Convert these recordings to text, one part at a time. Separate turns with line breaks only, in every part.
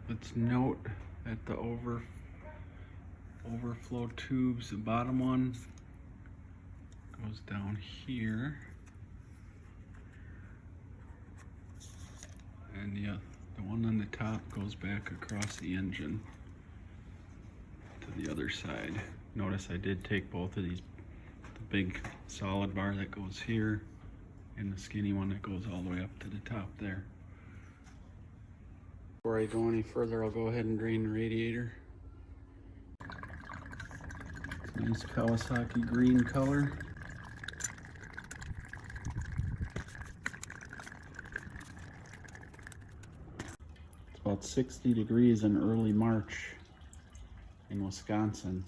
Let's note that the overflow tubes, the bottom one goes down here, and the one on the top goes back across the engine to the other side. Notice I did take both of these, the big solid bar that goes here and the skinny one that goes all the way up to the top there. Before I go any further, I'll go ahead and drain the radiator. Nice Kawasaki green color. It's about 60 degrees in early March in Wisconsin.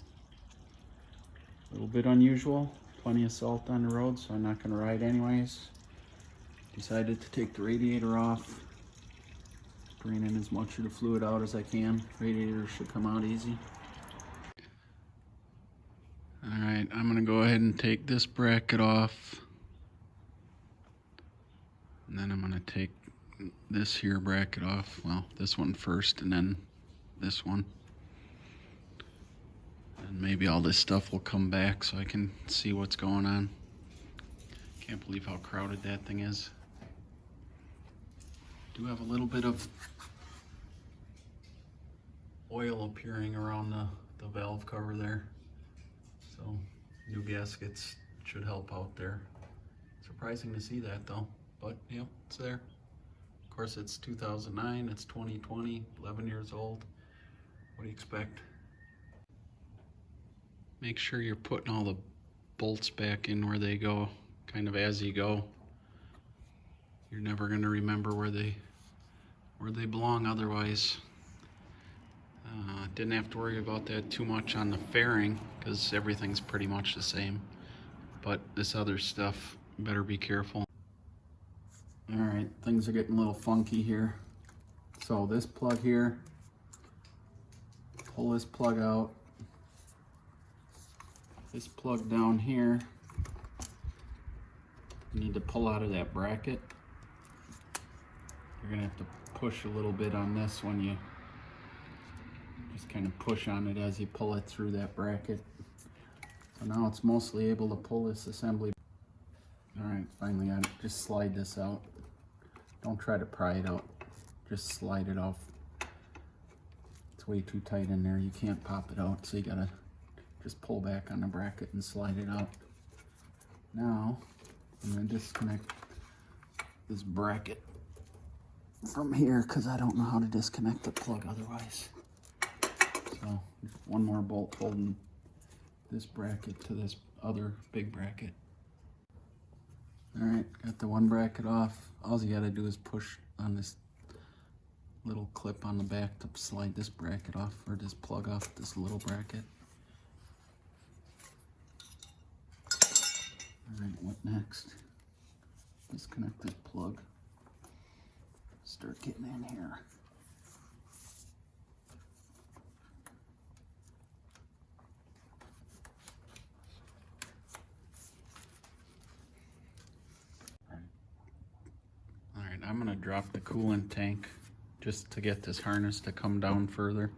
A little bit unusual, plenty of salt on the road, so I'm not gonna ride anyways. Decided to take the radiator off, drain in as much of the fluid out as I can. Radiator should come out easy. All right, I'm gonna go ahead and take this bracket off. And then I'm gonna take this here bracket off. Well, this one first and then this one. And maybe all this stuff will come back so I can see what's going on. Can't believe how crowded that thing is. Do have a little bit of oil appearing around the valve cover there. So new gaskets should help out there. Surprising to see that though, but yep, it's there. Of course it's 2009, it's 2020, 11 years old. What do you expect? Make sure you're putting all the bolts back in where they go, kind of as you go. You're never gonna remember where they belong otherwise. Didn't have to worry about that too much on the fairing because everything's pretty much the same. But this other stuff, better be careful. All right, things are getting a little funky here. So this plug here, pull this plug out. This plug down here, you need to pull out of that bracket. You're gonna have to push a little bit on this when you just kind of push on it as you pull it through that bracket. So now it's mostly able to pull this assembly. All right, finally got it. Just slide this out. Don't try to pry it out. Just slide it off. It's way too tight in there. You can't pop it out, so you gotta just pull back on the bracket and slide it out. Now, I'm gonna disconnect this bracket from here because I don't know how to disconnect the plug otherwise. So just one more bolt holding this bracket to this other big bracket. All right, got the one bracket off. All you gotta do is push on this little clip on the back to slide this bracket off, or this plug off this little bracket. All right, what next? Disconnect this plug. Start getting in here. All right, I'm gonna drop the coolant tank just to get this harness to come down further.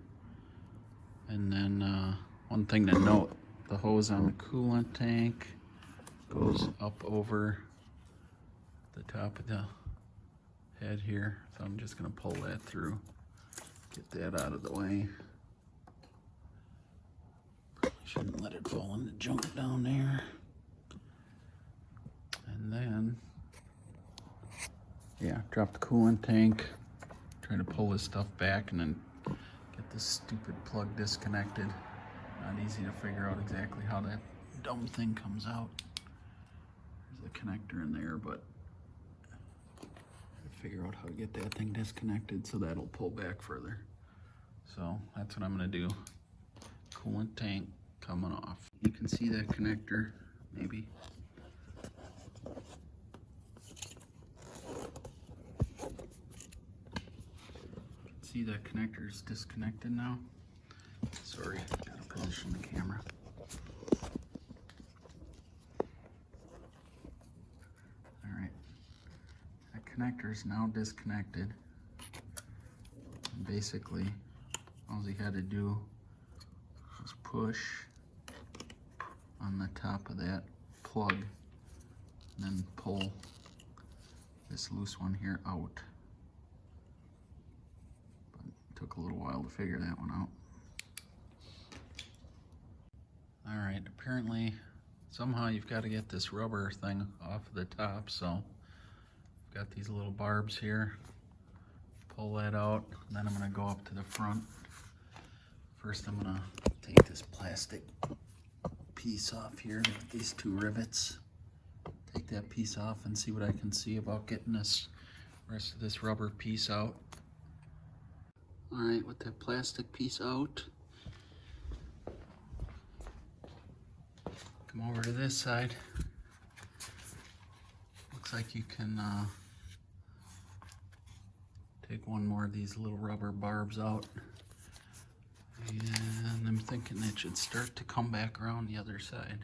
And then one thing to note, the hose on the coolant tank goes up over the top of the head here. So I'm just gonna pull that through, get that out of the way. Shouldn't let it fall in the junk down there. And then, yeah, drop the coolant tank, try to pull this stuff back and then get this stupid plug disconnected. Not easy to figure out exactly how that dumb thing comes out. There's a connector in there, but figure out how to get that thing disconnected so that'll pull back further. So that's what I'm gonna do. Coolant tank coming off. You can see that connector, maybe. See that connector is disconnected now. Sorry, gotta position the camera. All right, that connector is now disconnected. basically all he had to do was push on the top of that plug and then pull this loose one here out. But it took a little while to figure that one out. All right, apparently somehow you've got to get this rubber thing off of the top, so I've got these little barbs here. Pull that out, and then I'm going to go up to the front. First I'm going to take this plastic piece off here, these two rivets. Take that piece off and see what I can see about getting this rest of this rubber piece out. All right, with that plastic piece out, come over to this side. Looks like you can take one more of these little rubber barbs out. And I'm thinking it should start to come back around the other side.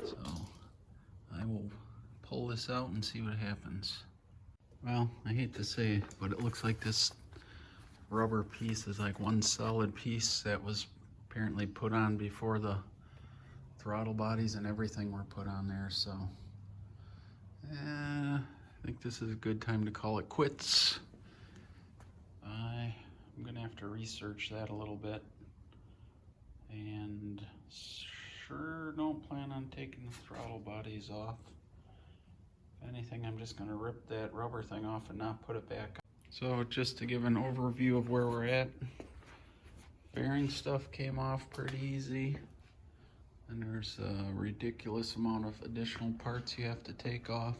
So I will pull this out and see what happens. Well, I hate to say it, but it looks like this rubber piece is like one solid piece that was apparently put on before the throttle bodies and everything were put on there. So I think this is a good time to call it quits. I'm gonna have to research that a little bit, and sure don't plan on taking the throttle bodies off. If anything, I'm just gonna rip that rubber thing off and not put it back. So just to give an overview of where we're at, bearing stuff came off pretty easy, and there's a ridiculous amount of additional parts you have to take off.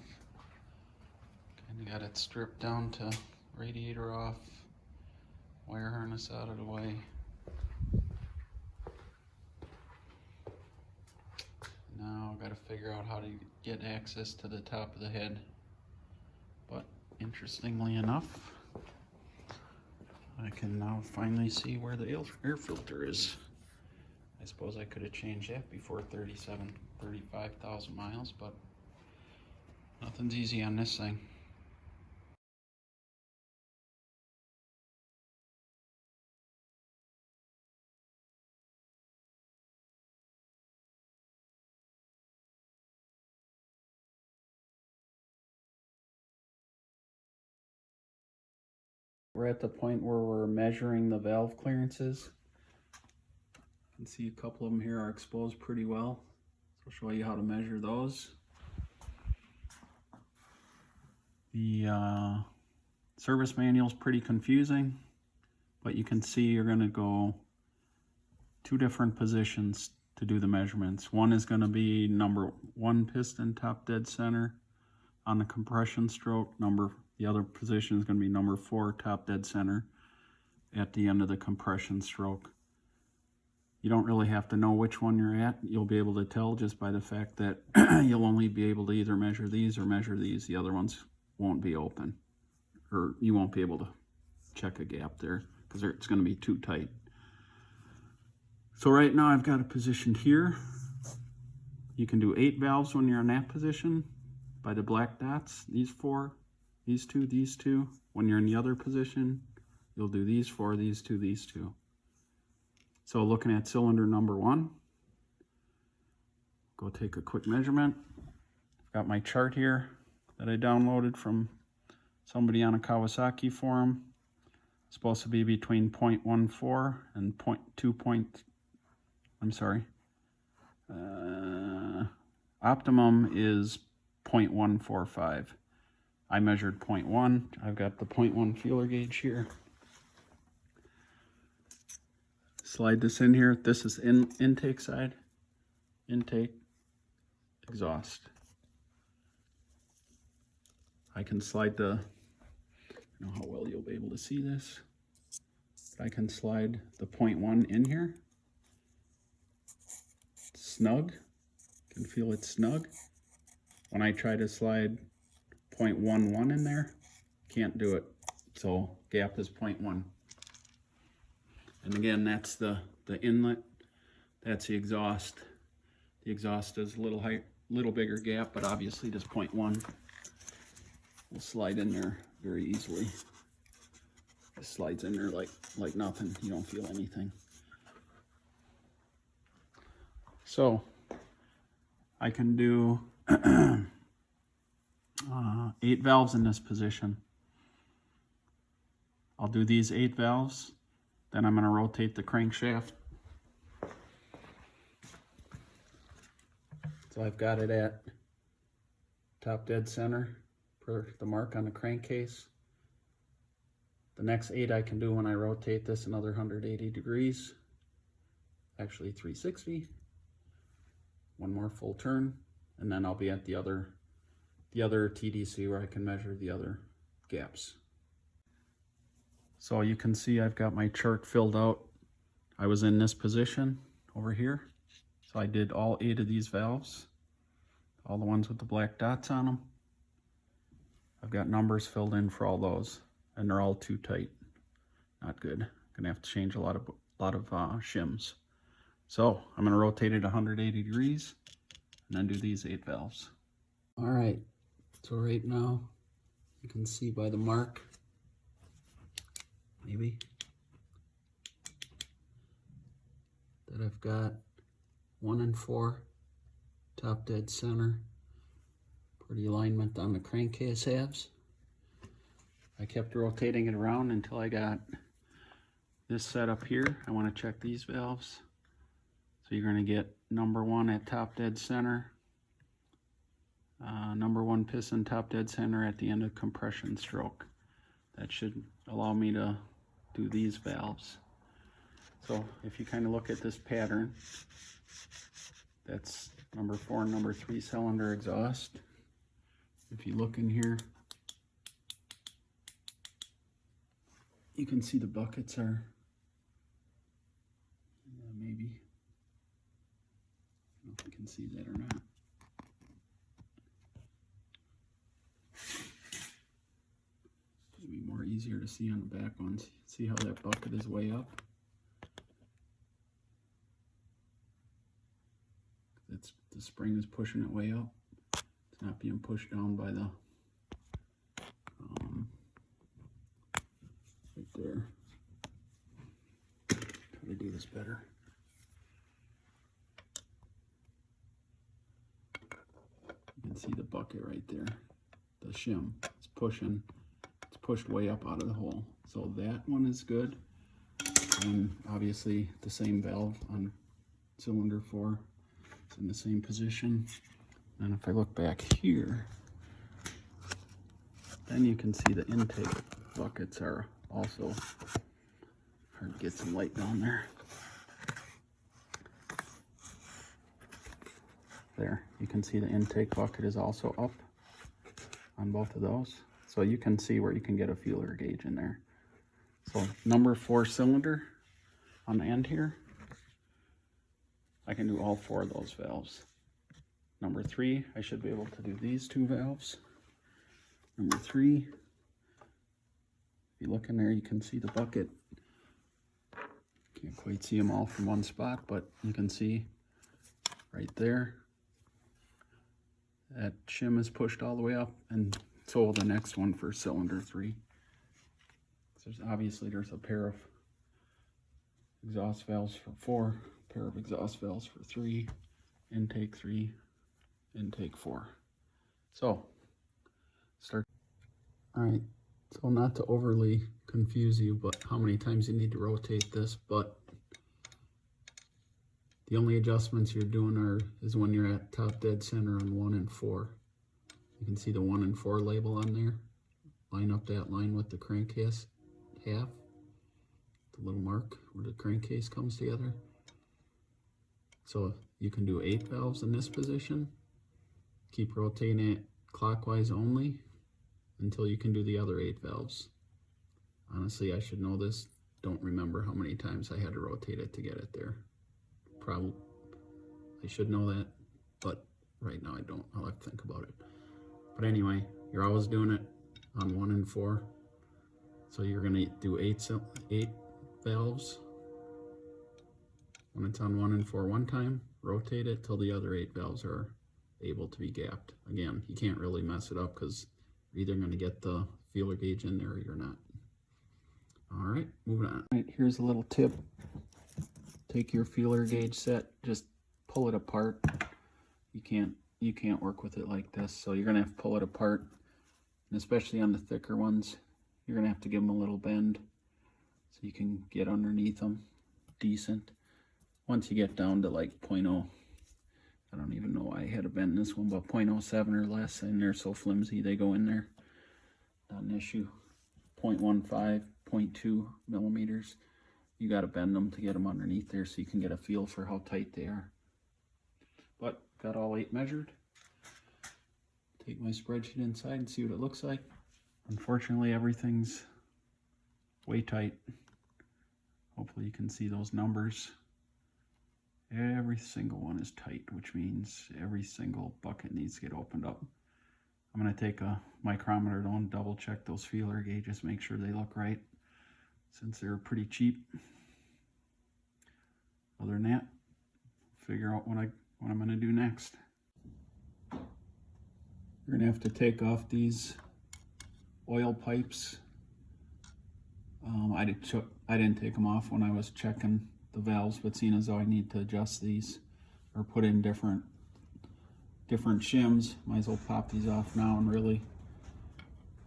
Kinda got it stripped down to radiator off, wire harness out of the way. Now I've got to figure out how to get access to the top of the head. But interestingly enough, I can now finally see where the air filter is. I suppose I could have changed that before 35,000 miles, but nothing's easy on this thing. We're at the point where we're measuring the valve clearances. You can see a couple of them here are exposed pretty well. So I'll show you how to measure those. The service manual is pretty confusing, but you can see you're going to go two different positions to do the measurements. One is going to be number 1 piston, top dead center on the compression stroke. The other position is going to be number 4, top dead center at the end of the compression stroke. You don't really have to know which one you're at. You'll be able to tell just by the fact that you'll only be able to either measure these or measure these. The other ones won't be open, or you won't be able to check a gap there because it's going to be too tight. So right now I've got it positioned here. You can do 8 valves when you're in that position by the black dots. These 4, these 2, these 2. When you're in the other position, you'll do these 4, these 2, these 2. So looking at cylinder number 1, go take a quick measurement. I've got my chart here that I downloaded from somebody on a Kawasaki forum. It's supposed to be between 0.14 and 0.2. Optimum is 0.145. I measured 0.1. I've got the 0.1 feeler gauge here. Slide this in here. This is intake side. Intake, exhaust. I can slide I don't know how well you'll be able to see this, but I can slide the 0.1 in here. Snug. Can feel it snug. When I try to slide 0.11 in there, can't do it. So gap is 0.1. And again, that's the inlet. That's the exhaust. The exhaust is a little bigger gap, but obviously just 0.1. will slide in there very easily. It slides in there like nothing. You don't feel anything. So I can do 8 valves in this position. I'll do these 8 valves, then I'm going to rotate the crankshaft. So I've got it at top dead center for the mark on the crankcase. The next 8 I can do when I rotate this another 180 degrees, actually 360. One more full turn, and then I'll be at the other TDC where I can measure the other gaps. So you can see I've got my chart filled out. I was in this position over here. So I did all 8 of these valves, all the ones with the black dots on them. I've got numbers filled in for all those, and they're all too tight. Not good. Gonna have to change a lot of shims. So I'm gonna rotate it 180 degrees and then do these 8 valves. All right, so right now you can see by the mark, maybe, that I've got 1 and 4 top dead center for the alignment on the crankcase halves. I kept rotating it around until I got this set up here. I want to check these valves. So you're going to get number 1 at top dead center, number 1 piston top dead center at the end of compression stroke. That should allow me to do these valves. So if you kind of look at this pattern, that's number 4 and number 3 cylinder exhaust. If you look in here, you can see the buckets are, maybe, I don't know if you can see that or not. It'll be more easier to see on the back ones. See how that bucket is way up? The spring is pushing it way up. It's not being pushed down by the right there. Try to do this better. You can see the bucket right there. The shim. It's pushing. It's pushed way up out of the hole. So that one is good. And obviously the same valve on cylinder 4. It's in the same position. And if I look back here, then you can see the intake buckets are also hard to get some light down there. There, you can see the intake bucket is also up on both of those. So you can see where you can get a feeler gauge in there. So number 4 cylinder on the end here, I can do all 4 of those valves. Number 3, I should be able to do these 2 valves. Number 3, if you look in there, you can see the bucket. Can't quite see them all from one spot, but you can see right there. That shim is pushed all the way up, and so will the next one for cylinder 3. Obviously there's a pair of exhaust valves for 4, pair of exhaust valves for 3, intake 3, intake 4. So start. All right, so not to overly confuse you, but how many times you need to rotate this, but the only adjustments you're doing is when you're at top dead center on 1 and 4. You can see the 1 and 4 label on there. Line up that line with the crankcase half, the little mark where the crankcase comes together. So you can do 8 valves in this position. Keep rotating it clockwise only until you can do the other 8 valves. Honestly, I should know this. Don't remember how many times I had to rotate it to get it there. Probably, I should know that, but right now I don't. I'll have to think about it. But anyway, you're always doing it on 1 and 4. So you're gonna do 8 valves. When it's on 1 and 4 one time, rotate it till the other 8 valves are able to be gapped. Again, you can't really mess it up because You're either going to get the feeler gauge in there or you're not. All right, moving on. All right, here's a little tip. Take your feeler gauge set, just pull it apart. You can't work with it like this, so you're going to have to pull it apart. And especially on the thicker ones, you're going to have to give them a little bend so you can get underneath them decent. Once you get down to like 0.0, I don't even know why I had a bend in this one, but 0.07 or less, and they're so flimsy they go in there. Not an issue. 0.15, 0.2 millimeters. You got to bend them to get them underneath there so you can get a feel for how tight they are. But got all 8 measured. Take my spreadsheet inside and see what it looks like. Unfortunately, everything's way tight. Hopefully you can see those numbers. Every single one is tight, which means every single bucket needs to get opened up. I'm going to take a micrometer to double check those feeler gauges, make sure they look right, since they're pretty cheap. Other than that, figure out what I'm going to do next. You're going to have to take off these oil pipes. I didn't take them off when I was checking the valves, but seeing as though I need to adjust these or put in different shims, might as well pop these off now. And really,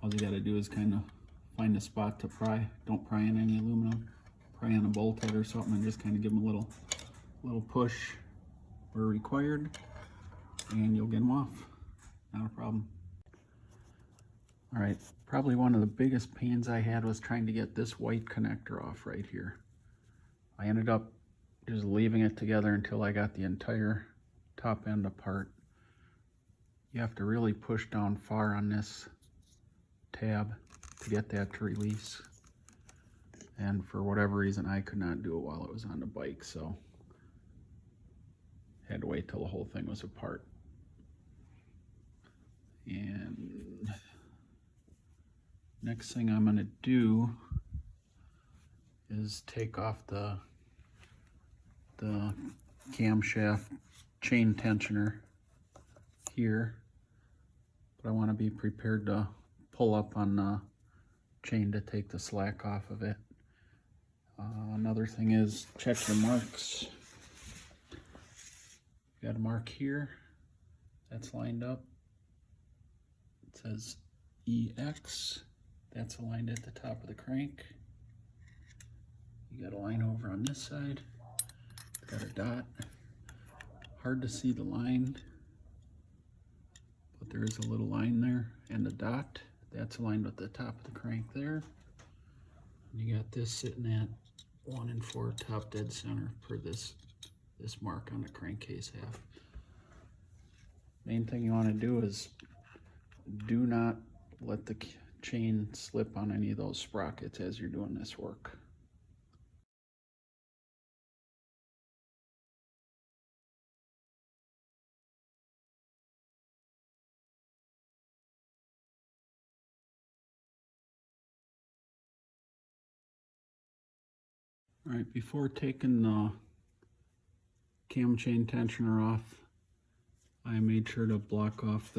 all you got to do is kind of find a spot to pry. Don't pry in any aluminum. Pry on a bolt head or something, and just kind of give them a little push where required, and you'll get them off. Not a problem. All right, probably one of the biggest pains I had was trying to get this white connector off right here. I ended up just leaving it together until I got the entire top end apart. You have to really push down far on this tab to get that to release. And for whatever reason, I could not do it while it was on the bike, so had to wait till the whole thing was apart. And next thing I'm going to do is take off the camshaft chain tensioner here, but I want to be prepared to pull up on the chain to take the slack off of it. Another thing is check your marks. You got a mark here that's lined up. It says EX. That's aligned at the top of the crank. You got a line over on this side. It's got a dot. Hard to see the line, but there is a little line there, and the dot, that's aligned with the top of the crank there. And you got this sitting at 1 4 top dead center for this mark on the crankcase half. Main thing you want to do is do not let the chain slip on any of those sprockets as you're doing this work. All right, before taking the cam chain tensioner off, I made sure to block off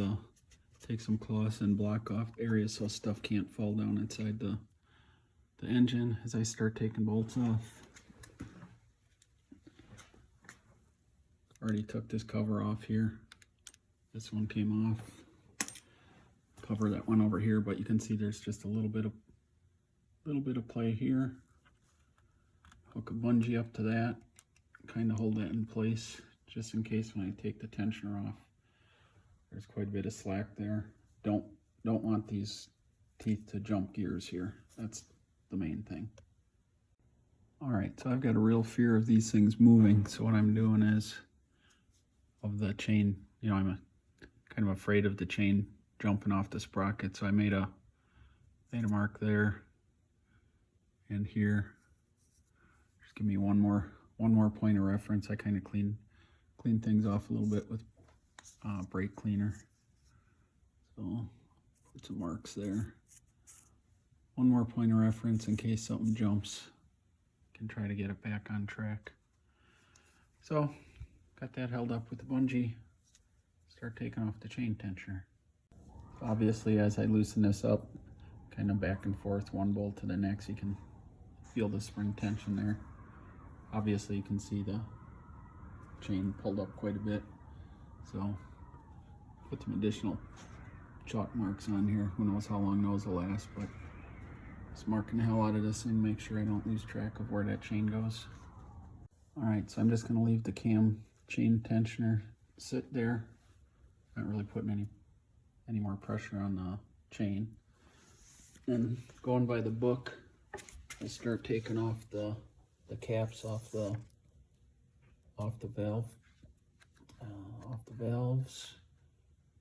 take some cloths and block off areas so stuff can't fall down inside the engine as I start taking bolts off. Already took this cover off here. This one came off. Cover that one over here, but you can see there's just a little bit of play here. Hook a bungee up to that, kind of hold that in place just in case when I take the tensioner off. There's quite a bit of slack there. Don't want these teeth to jump gears here. That's the main thing. All right, so I've got a real fear of these things moving. So what I'm doing is, of the chain, I'm kind of afraid of the chain jumping off the sprocket. So I made a mark there and here. Just give me one more point of reference. I kind of clean things off a little bit with brake cleaner. So put some marks there. One more point of reference in case something jumps. Can try to get it back on track. So got that held up with the bungee. Start taking off the chain tensioner. Obviously, as I loosen this up, kind of back and forth, one bolt to the next, you can feel the spring tension there. Obviously, you can see the chain pulled up quite a bit. So, put some additional chalk marks on here. Who knows how long those will last, but just marking the hell out of this thing, make sure I don't lose track of where that chain goes. Alright, so I'm just going to leave the cam chain tensioner sit there. Not really putting any more pressure on the chain. And going by the book, I start taking off the caps off the valve. Off the valves.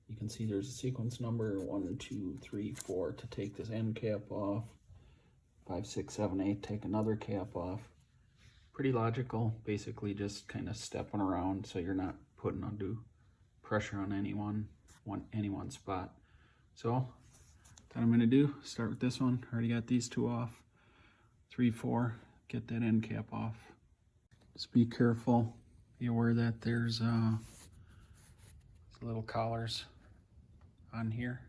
You can see there's a sequence number 1, 2, 3, 4 to take this end cap off. 5, 6, 7, 8, take another cap off. Pretty logical, basically just kind of stepping around so you're not putting undue pressure on any one spot. So, what I'm going to do, start with this one. Already got these two off. 3, 4, get that end cap off. Just be careful. Be aware that there's little collars on here.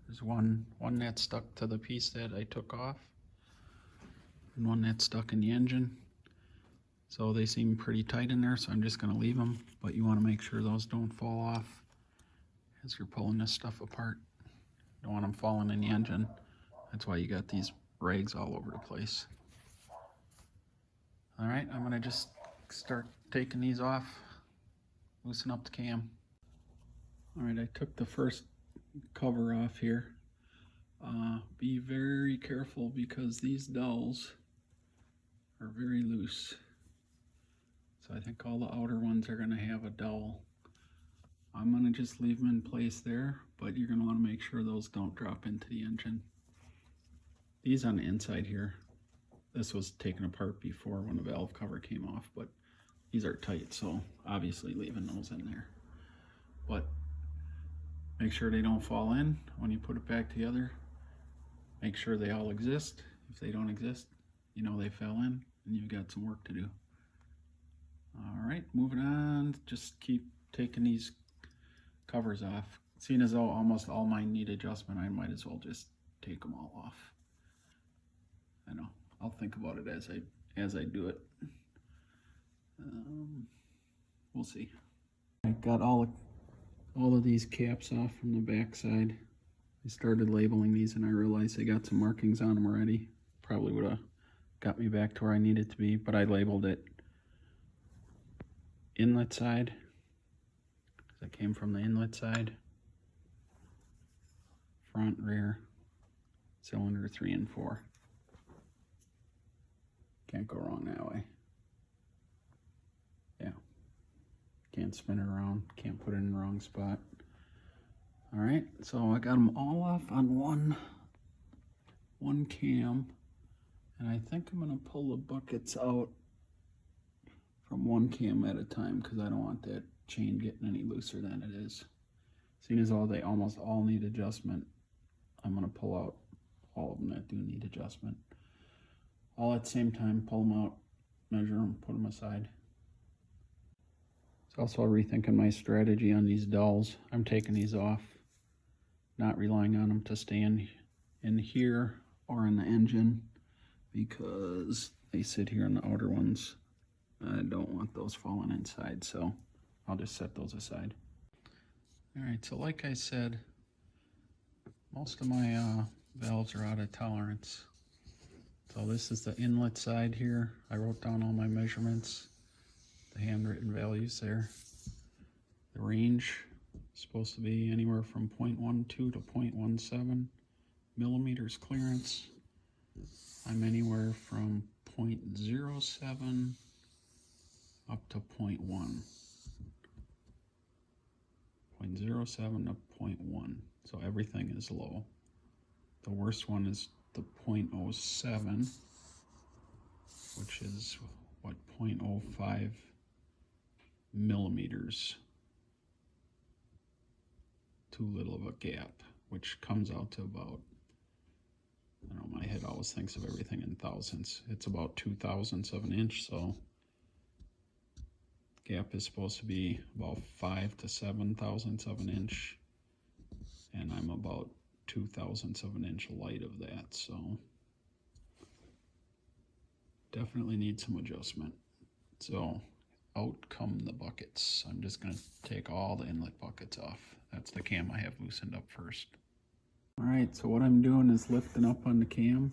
There's one that's stuck to the piece that I took off, and one that's stuck in the engine. So they seem pretty tight in there, so I'm just going to leave them, but you want to make sure those don't fall off as you're pulling this stuff apart. You don't want them falling in the engine. That's why you got these rags all over the place. Alright, I'm going to just start taking these off, loosen up the cam. Alright, I took the first cover off here. Be very careful because these dowels are very loose. So I think all the outer ones are going to have a dowel. I'm going to just leave them in place there, but you're going to want to make sure those don't drop into the engine. These on the inside here, this was taken apart before when the valve cover came off, but these are tight, so obviously leaving those in there. But make sure they don't fall in when you put it back together. Make sure they all exist. If they don't exist, you know they fell in and you've got some work to do. Alright, moving on, just keep taking these covers off. Seeing as though almost all mine need adjustment, I might as well just take them all off. I know, I'll think about it as I do it. We'll see. I got all of these caps off from the back side. I started labeling these and I realized they got some markings on them already. Probably would have got me back to where I needed to be, but I labeled it inlet side, because I came from the inlet side, front, rear, cylinder 3 and 4. Can't go wrong that way. Yeah. Can't spin it around, can't put it in the wrong spot. Alright, so I got them all off on one cam, and I think I'm going to pull the buckets out from one cam at a time because I don't want that chain getting any looser than it is. Seeing as though they almost all need adjustment, I'm going to pull out all of them that do need adjustment. All at the same time, pull them out, measure them, put them aside. It's also rethinking my strategy on these dowels. I'm taking these off, not relying on them to stay in here or in the engine because they sit here on the outer ones. I don't want those falling inside, so I'll just set those aside. Alright, so like I said, most of my valves are out of tolerance. So this is the inlet side here. I wrote down all my measurements, the handwritten values there. The range is supposed to be anywhere from 0.12 to 0.17 millimeters clearance. I'm anywhere from 0.07 up to 0.1. 0.07 to 0.1. So everything is low. The worst one is the 0.07, which is what, 0.05 millimeters. Too little of a gap, which comes out to about, I don't know, my head always thinks of everything in thousandths. It's about 2/1000ths of an inch, so gap is supposed to be about 5 to 7 thousandths of an inch. and I'm about 2/1000 of an inch light of that, so definitely need some adjustment. So out come the buckets. I'm just going to take all the inlet buckets off. That's the cam I have loosened up first. All right, so what I'm doing is lifting up on the cam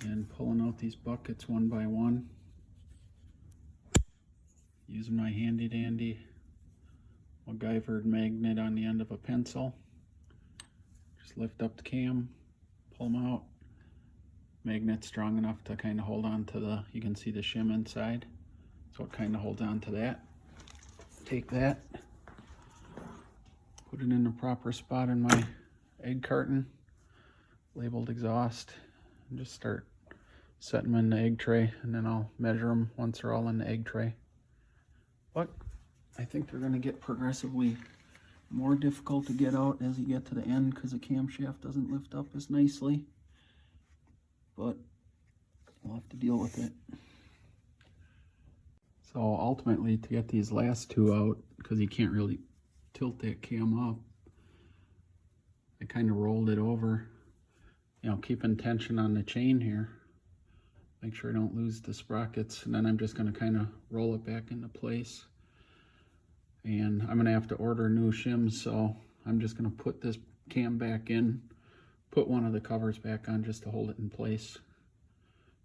and pulling out these buckets one by one. Using my handy dandy MacGyvered magnet on the end of a pencil. Just lift up the cam, pull them out. Magnet's strong enough to kind of hold on to the, you can see the shim inside. So it kind of holds on to that. Take that, put it in the proper spot in my egg carton, labeled exhaust, and just start setting them in the egg tray, and then I'll measure them once they're all in the egg tray. But I think they're going to get progressively more difficult to get out as you get to the end because the camshaft doesn't lift up as nicely. But we'll have to deal with it. So ultimately, to get these last two out, because you can't really tilt that cam up, I kind of rolled it over, you know, keeping tension on the chain here. Make sure I don't lose the sprockets, and then I'm just going to kind of roll it back into place. And I'm going to have to order new shims, so I'm just going to put this cam back in, put one of the covers back on just to hold it in place.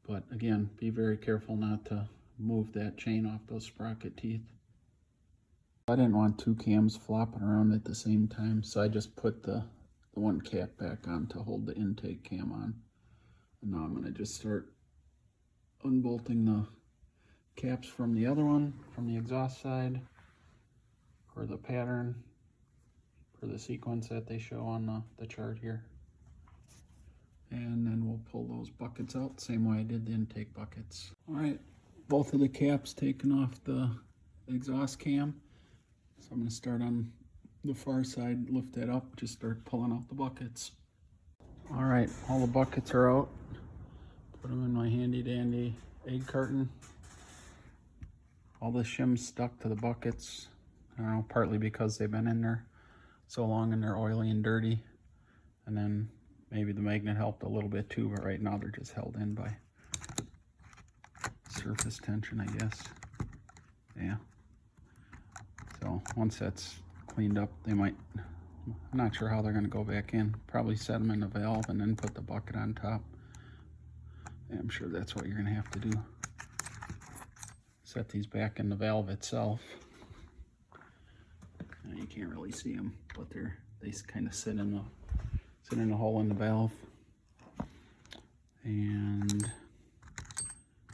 But again, be very careful not to move that chain off those sprocket teeth. I didn't want two cams flopping around at the same time, so I just put the one cap back on to hold the intake cam on. And now I'm going to just start unbolting the caps from the other one, from the exhaust side, for the pattern, for the sequence that they show on the chart here. And then we'll pull those buckets out, same way I did the intake buckets. All right, both of the caps taken off the exhaust cam. So I'm going to start on the far side, lift that up, just start pulling out the buckets. All right, all the buckets are out. Put them in my handy dandy egg carton. All the shims stuck to the buckets. I don't know, partly because they've been in there so long and they're oily and dirty. And then maybe the magnet helped a little bit too, but right now they're just held in by surface tension, I guess. Yeah. So once that's cleaned up, they might, I'm not sure how they're going to go back in. Probably set them in the valve and then put the bucket on top. Yeah, I'm sure that's what you're going to have to do. Set these back in the valve itself. You can't really see them, but they kind of sit in the hole in the valve. And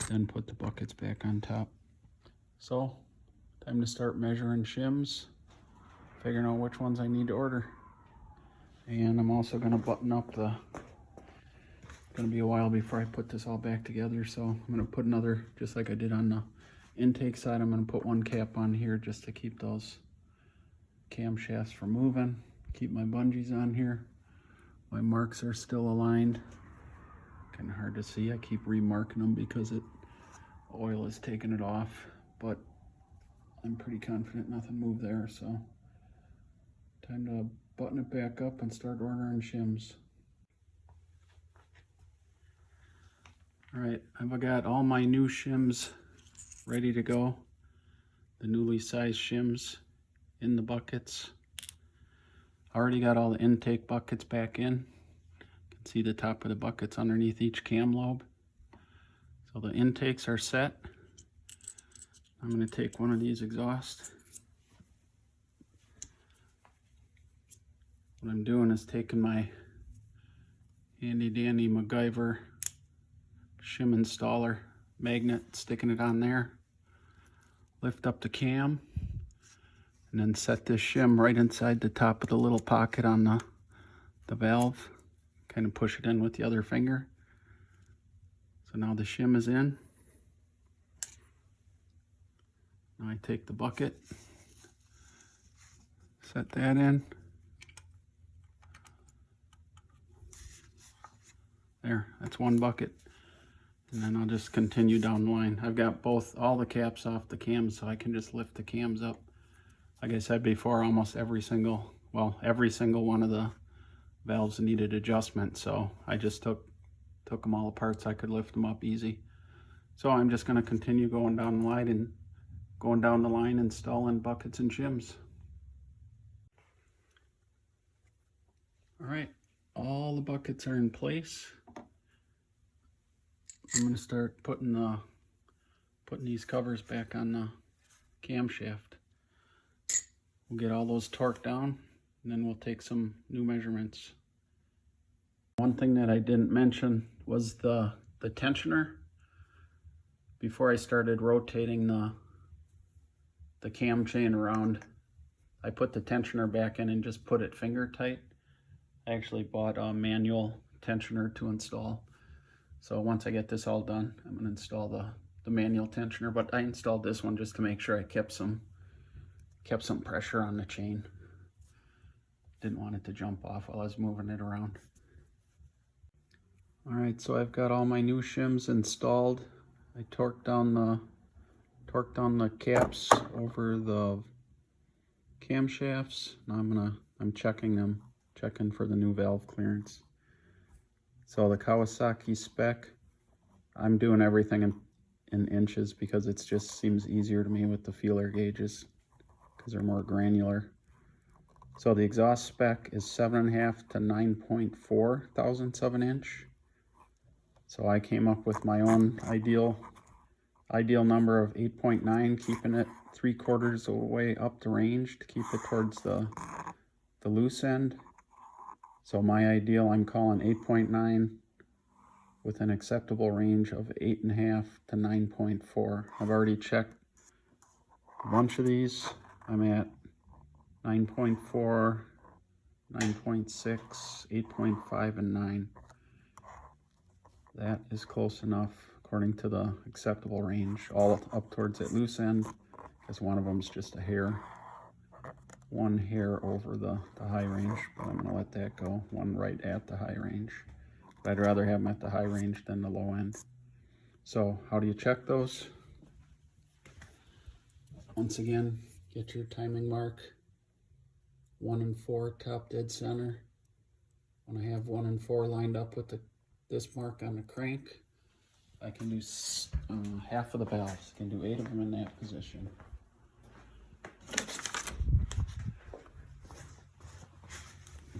then put the buckets back on top. So, time to start measuring shims, figuring out which ones I need to order. And I'm also going to button up the, going to be a while before I put this all back together, so I'm going to put another, just like I did on the intake side, I'm going to put one cap on here just to keep those camshafts from moving. Keep my bungees on here. My marks are still aligned. Kind of hard to see. I keep remarking them because oil is taking it off, but I'm pretty confident nothing moved there, so time to button it back up and start ordering shims. All right, I've got all my new shims ready to go. The newly sized shims in the buckets. I already got all the intake buckets back in. You can see the top of the buckets underneath each cam lobe. So the intakes are set. I'm going to take one of these exhausts. What I'm doing is taking my handy dandy MacGyver shim installer magnet, sticking it on there, lift up the cam, and then set this shim right inside the top of the little pocket on the valve. Kind of push it in with the other finger. So now the shim is in. Now I take the bucket, set that in. There, that's one bucket. And then I'll just continue down the line. I've got all the caps off the cams, so I can just lift the cams up. Like I said before, almost every single well, every single one of the valves needed adjustment, so I just took them all apart so I could lift them up easy. So I'm just going to continue going down the line installing buckets and shims. All right, all the buckets are in place. I'm going to start putting these covers back on the camshaft. We'll get all those torqued down, and then we'll take some new measurements. One thing that I didn't mention was the tensioner. Before I started rotating the cam chain around, I put the tensioner back in and just put it finger tight. I actually bought a manual tensioner to install. So once I get this all done, I'm going to install the manual tensioner, but I installed this one just to make sure I kept some pressure on the chain. Didn't want it to jump off while I was moving it around. All right, so I've got all my new shims installed. I torqued down the caps over the camshafts. Now I'm checking for the new valve clearance. So the Kawasaki spec, I'm doing everything in inches because it just seems easier to me with the feeler gauges because they're more granular. So the exhaust spec is 7.5 to 9.4 thousandths of an inch. So I came up with my own ideal number of 8.9, keeping it 3/4 of the way up the range to keep it towards the loose end. So my ideal, I'm calling 8.9 with an acceptable range of 8.5 to 9.4. I've already checked a bunch of these. I'm at 9.4, 9.6, 8.5, and 9. That is close enough according to the acceptable range, all up towards that loose end, because one of them is just one hair over the high range, but I'm going to let that go. One right at the high range. But I'd rather have them at the high range than the low end. So how do you check those? Once again, get your timing mark. 1 and 4 top dead center. When I have 1 and 4 lined up with this mark on the crank, I can do half of the valves. I can do 8 of them in that position.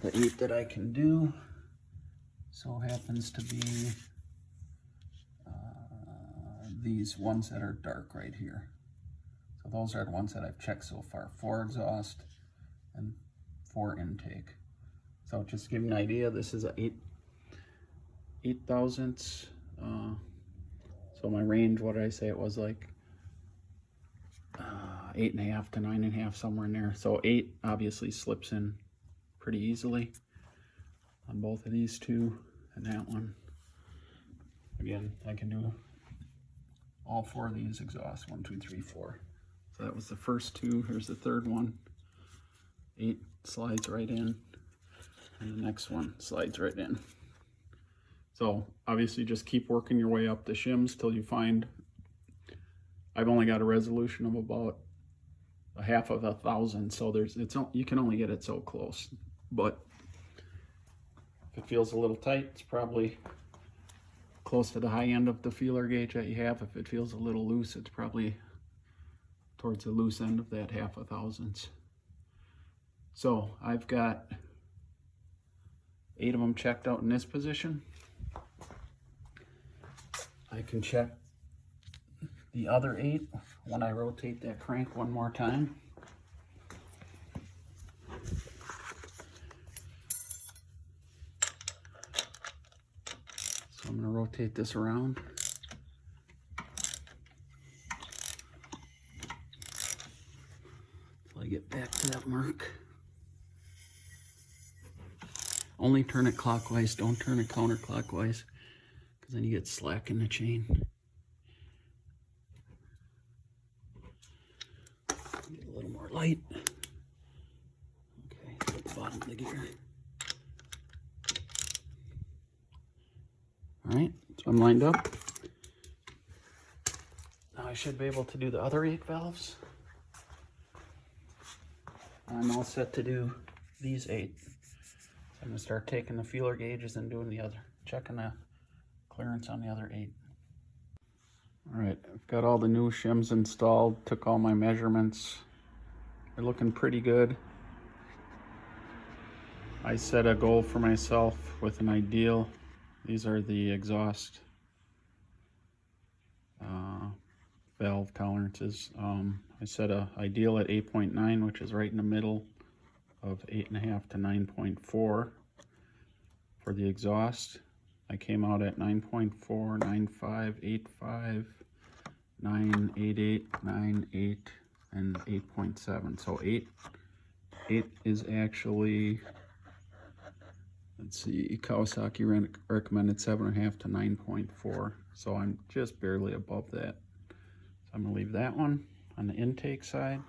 The 8 that I can do so happens to be these ones that are dark right here. So those are the ones that I've checked so far. 4 exhaust and 4 intake. So just to give you an idea, this is a 8 thousandths. So my range, what did I say it was, like 8.5 to 9.5, somewhere in there. So 8 obviously slips in pretty easily on both of these two and that one. Again, I can do all 4 of these exhausts, 1, 2, 3, 4. So that was the first 2. Here's the third one. 8 slides right in, and the next one slides right in. So obviously just keep working your way up the shims till you find, I've only got a resolution of about 1/2 of 1,000, so you can only get it so close. But if it feels a little tight, it's probably close to the high end of the feeler gauge that you have. If it feels a little loose, it's probably towards the loose end of that 1/2 thousandths. So I've got 8 of them checked out in this position. I can check the other 8 when I rotate that crank one more time. So I'm going to rotate this around. Until I get back to that mark. Only turn it clockwise, don't turn it counterclockwise, because then you get slack in the chain. Get a little more light. Okay, at the bottom of the gear. Alright, so I'm lined up. Now I should be able to do the other 8 valves. I'm all set to do these 8. So I'm gonna start taking the feeler gauges and doing the other, checking the clearance on the other 8. All right, I've got all the new shims installed, took all my measurements. They're looking pretty good. I set a goal for myself with an ideal. These are the exhaust valve tolerances. I set a ideal at 8.9, which is right in the middle of 8.5 to 9.4 for the exhaust. I came out at 9.4, 9.5, 8.5, 9.88, 9.8, and 8.7. So 8 is actually, let's see, Kawasaki recommended 7.5 to 9.4. So I'm just barely above that. So I'm gonna leave that one on the intake side.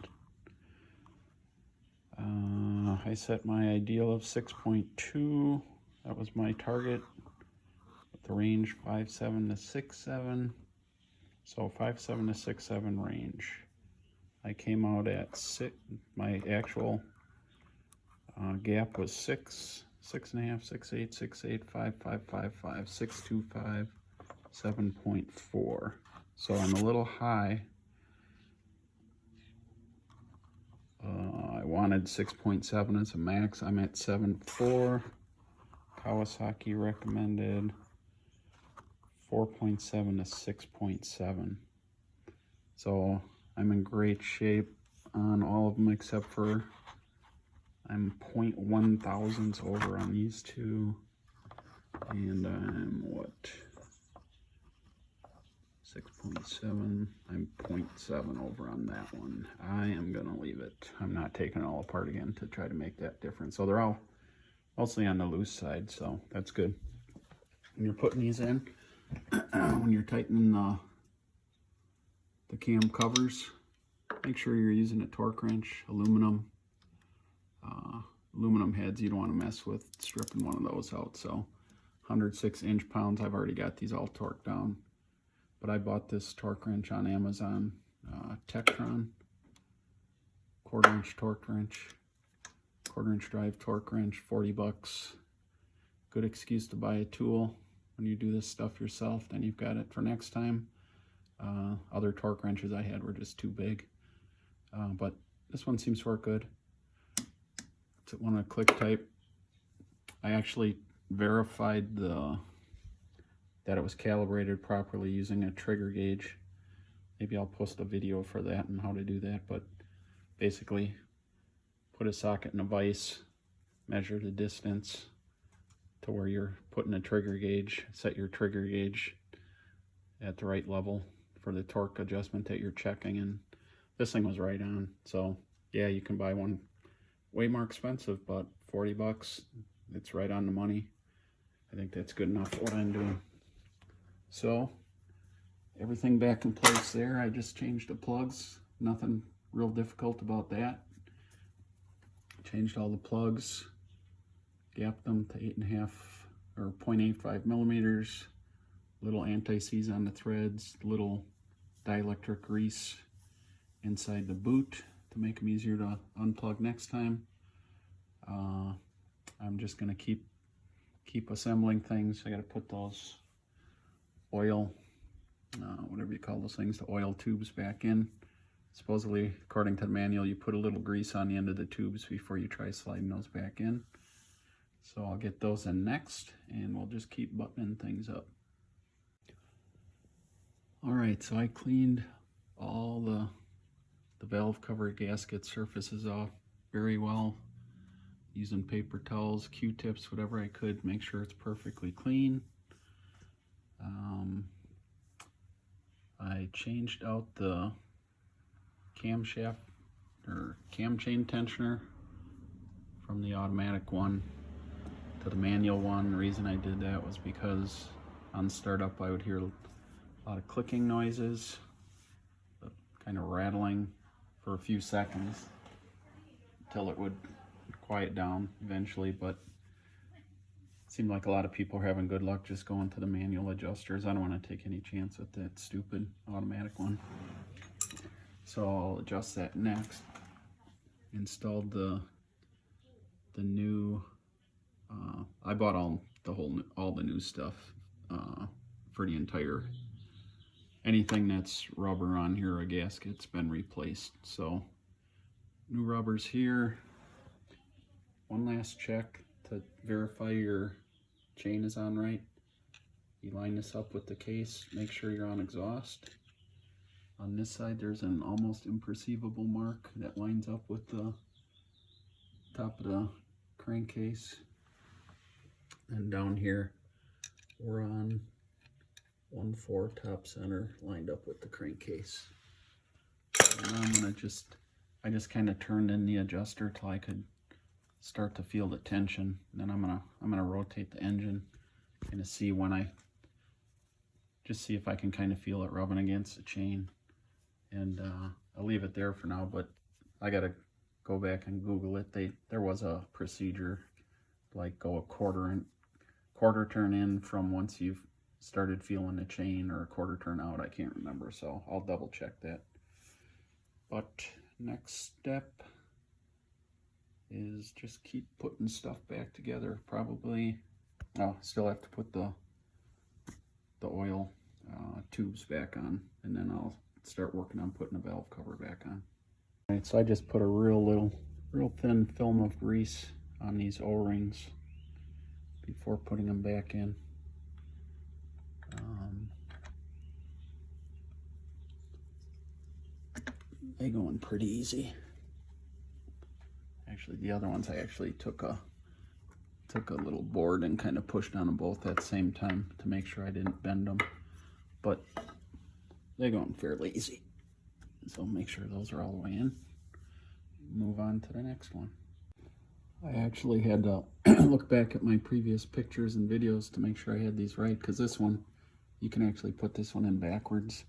I set my ideal of 6.2. That was my target. The range 5.7 to 6.7. So 5.7 to 6.7 range. I came out at 6. My actual gap was 6, 6.5, 6.8, 6.8, 5.5, 5.5, 6.25, 7.4. So I'm a little high. I wanted 6.7 as a max. I'm at 7.4. Kawasaki recommended 4.7 to 6.7. So I'm in great shape on all of them except for I'm 0.1 thousandths over on these two, and I'm what, 6.7. I'm 0.7 over on that one. I am gonna leave it. I'm not taking it all apart again to try to make that difference. So they're all mostly on the loose side, so that's good. When you're putting these in, when you're tightening the cam covers, make sure you're using a torque wrench, aluminum heads. You don't want to mess with stripping one of those out. So 106 inch-pounds, I've already got these all torqued down, but I bought this torque wrench on Amazon, Tektron, quarter-inch torque wrench, quarter-inch drive torque wrench, 40 bucks. Good excuse to buy a tool when you do this stuff yourself, then you've got it for next time. Other torque wrenches I had were just too big, but this one seems to work good. It's one of the click type. I actually verified that it was calibrated properly using a trigger gauge. Maybe I'll post a video for that and how to do that, but basically put a socket in a vise, measure the distance to where you're putting a trigger gauge, set your trigger gauge at the right level for the torque adjustment that you're checking, and this thing was right on. So yeah, you can buy one way more expensive, but 40 bucks, it's right on the money. I think that's good enough for what I'm doing. So everything back in place there. I just changed the plugs, nothing real difficult about that. Changed all the plugs, gapped them to 8.5 or 0.85 millimeters, little anti-seize on the threads, little dielectric grease inside the boot to make them easier to unplug next time. I'm just gonna keep assembling things. I gotta put those oil, whatever you call those things, the oil tubes back in. Supposedly, according to the manual, you put a little grease on the end of the tubes before you try sliding those back in. So I'll get those in next, and we'll just keep buttoning things up. All right, so I cleaned all the valve cover gasket surfaces off very well, using paper towels, Q-tips, whatever I could, make sure it's perfectly clean. I changed out the camshaft or cam chain tensioner from the automatic one to the manual one. The reason I did that was because on startup I would hear a lot of clicking noises, kind of rattling for a few seconds until it would quiet down eventually, but it seemed like a lot of people are having good luck just going to the manual adjusters. I don't want to take any chance with that stupid automatic one. So I'll adjust that next. Installed the the new, I bought all the new stuff for the entire, anything that's rubber on here, a gasket's been replaced. So new rubbers here. One last check to verify your chain is on right. You line this up with the case, make sure you're on exhaust. On this side there's an almost imperceivable mark that lines up with the top of the crankcase. And down here we're on 1/4 top center, lined up with the crankcase. And I'm gonna I just kind of turned in the adjuster till I could start to feel the tension. And then I'm gonna rotate the engine, kind of see when see if I can kind of feel it rubbing against the chain. And I'll leave it there for now, but I gotta go back and Google it. There was a procedure, like go a quarter turn in from once you've started feeling the chain, or a quarter turn out, I can't remember, so I'll double check that. But next step is just keep putting stuff back together. Probably still have to put the oil tubes back on, and then I'll start working on putting the valve cover back on. All right, so I just put a real thin film of grease on these O-rings before putting them back in. They go in pretty easy. Actually, the other ones I actually took a little board and kind of pushed on them both at the same time to make sure I didn't bend them. But they go in fairly easy. So make sure those are all the way in. Move on to the next one. I actually had to look back at my previous pictures and videos to make sure I had these right, because this one, you can actually put this one in backwards.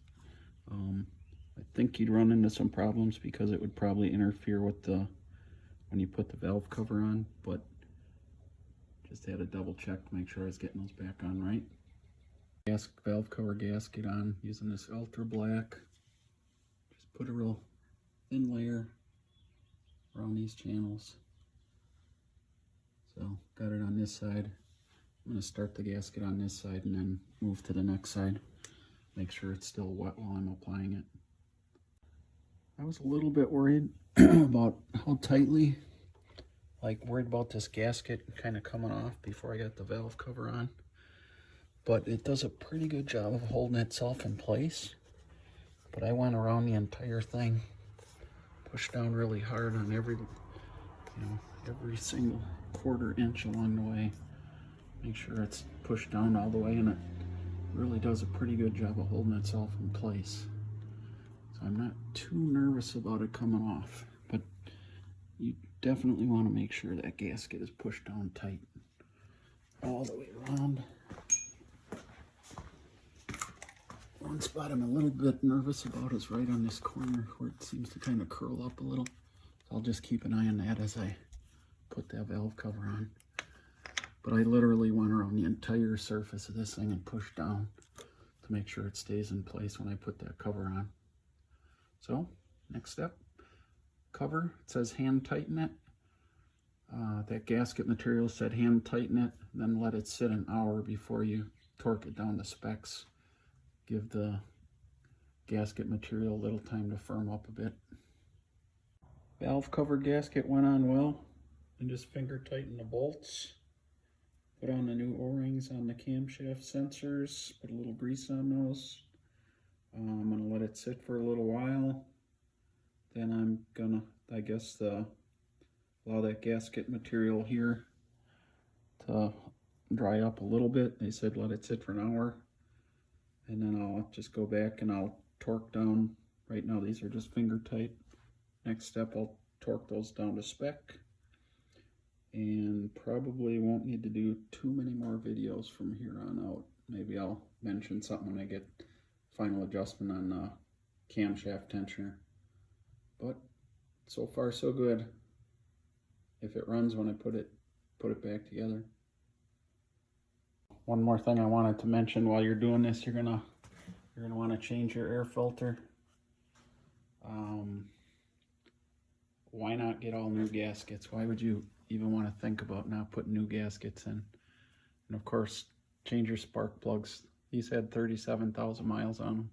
I think you'd run into some problems because it would probably interfere with when you put the valve cover on, but just had to double check to make sure I was getting those back on right. Valve cover gasket on using this ultra black. Just put a real thin layer around these channels. So got it on this side. I'm going to start the gasket on this side and then move to the next side. Make sure it's still wet while I'm applying it. I was a little bit worried about how tightly, worried about this gasket kind of coming off before I got the valve cover on. But it does a pretty good job of holding itself in place. But I went around the entire thing, pushed down really hard on every single 1/4 inch along the way. Make sure it's pushed down all the way, and it really does a pretty good job of holding itself in place. So I'm not too nervous about it coming off, but you definitely want to make sure that gasket is pushed down tight all the way around. One spot I'm a little bit nervous about is right on this corner where it seems to kind of curl up a little. So I'll just keep an eye on that as I put that valve cover on. But I literally went around the entire surface of this thing and pushed down to make sure it stays in place when I put that cover on. So, next step, cover. It says hand tighten it. That gasket material said hand tighten it, then let it sit an hour before you torque it down to specs. Give the gasket material a little time to firm up a bit. Valve cover gasket went on well. And just finger tighten the bolts. Put on the new O-rings on the camshaft sensors. Put a little grease on those. I'm going to let it sit for a little while. Then I'm going to, allow that gasket material here to dry up a little bit. They said let it sit for an hour. And then I'll just go back and I'll torque down. Right now these are just finger tight. Next step, I'll torque those down to spec. And probably won't need to do too many more videos from here on out. Maybe I'll mention something when I get final adjustment on the camshaft tensioner. But so far so good. If it runs when I put it back together. One more thing I wanted to mention while you're doing this, you're gonna want to change your air filter. Why not get all new gaskets? Why would you even want to think about not putting new gaskets in. And of course, change your spark plugs. These had 37,000 miles on them.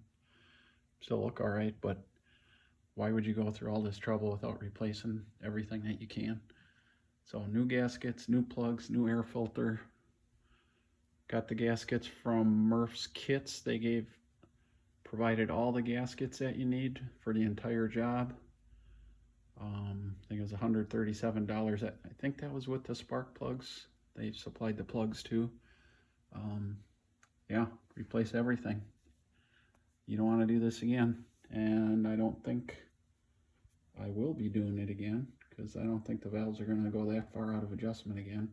Still look all right, but why would you go through all this trouble without replacing everything that you can? So new gaskets, new plugs, new air filter. Got the gaskets from Murph's Kits. They provided all the gaskets that you need for the entire job. I think it was $137. I think that was with the spark plugs. They supplied the plugs too. Yeah, replace everything. You don't want to do this again, and I don't think I will be doing it again, because I don't think the valves are going to go that far out of adjustment again,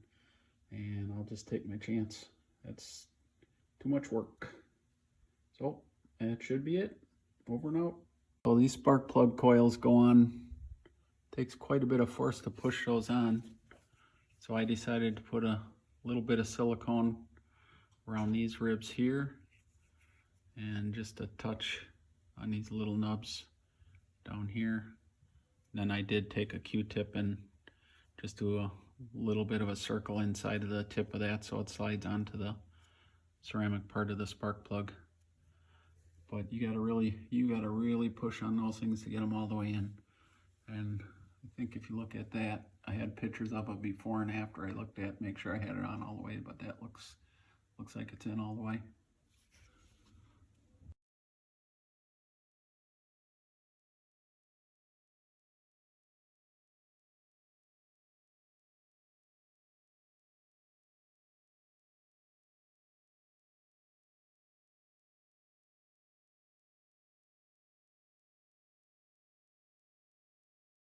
and I'll just take my chance. That's too much work. So that should be it. Over and out. So these spark plug coils go on. Takes quite a bit of force to push those on, so I decided to put a little bit of silicone around these ribs here, and just a touch on these little nubs down here. Then I did take a Q-tip and just do a little bit of a circle inside of the tip of that so it slides onto the ceramic part of the spark plug. But you gotta really push on those things to get them all the way in. And I think if you look at that, I had pictures of it before and after I looked at, make sure I had it on all the way, but that looks like it's in all the way.